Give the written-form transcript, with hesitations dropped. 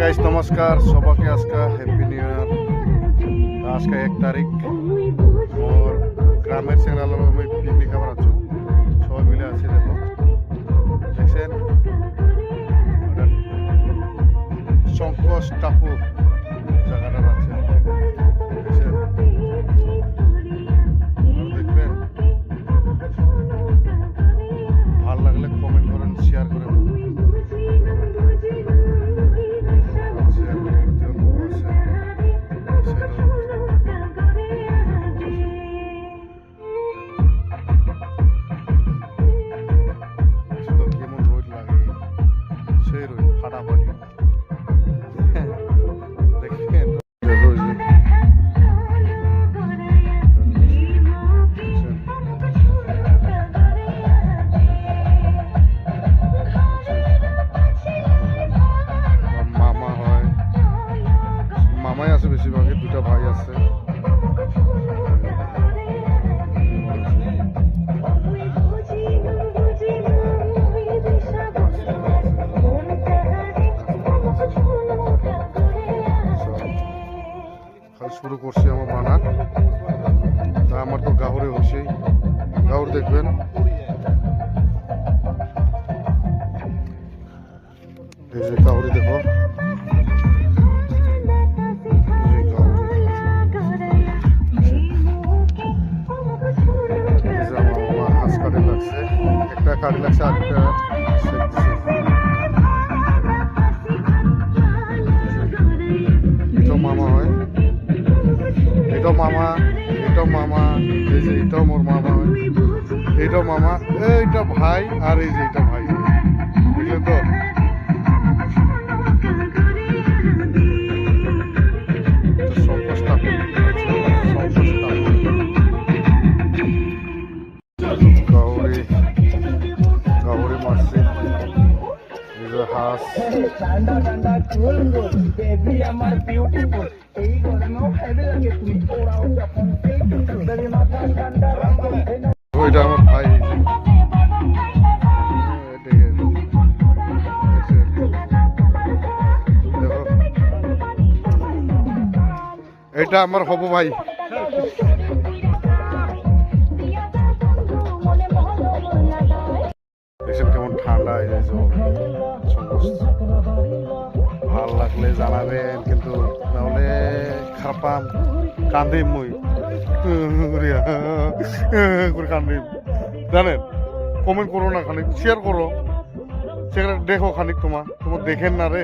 Guys নমস্কার সবাইকে আজকে হ্যাপি নিউ ইয়ার। আজকে 1 তারিখ और গ্রামের ছেলেরা আমি পিকনিক খাবার আছো সবাই মিলে আছি। দেখো দেখছেন শঙ্কর টাপু জায়গাটা আছে দেখছেন, দেখবেন। ভালো লাগলে কমেন্ট করেন, শেয়ার করেন। কেমন রোদ লাগে, সেই রোদ ফাটাফাটি দেখেন। মামা হয়, মামাই আছে বেশিরভাগই, দুটা ভাই আছে। শুরু করছি আমার বানা, তা আমার তো গাহরে হচ্ছে, গাহর দেখবেন। এই যে গাহরি দেখো, হাঁস কাটে লাগছে, একটা কাটে লাগছে, আরেকটা এটাও মামা হয়, এটাও মামা, এটাও মামা, এই যে এটাও মোর মামা হয়, এইটাও মামা, এইটা ভাই, আর এই যে এটা ভাই, বুঝলেন তো। গাহরি মারছে, হাঁস ওইটা আমার ভাই। এটা আমার হবু ভাই। দেখছেন কেমন ঠান্ডা হয়ে যায়। ভাল লাগলে জানাবেন, কিন্তু নাহলে খাপাম, কান্দিম মুই কান্দিম, জানেন। কমেন্ট করো না, খানিক শেয়ার করো, সেখানে দেখো খানিক, তোমার দেখেন না রে।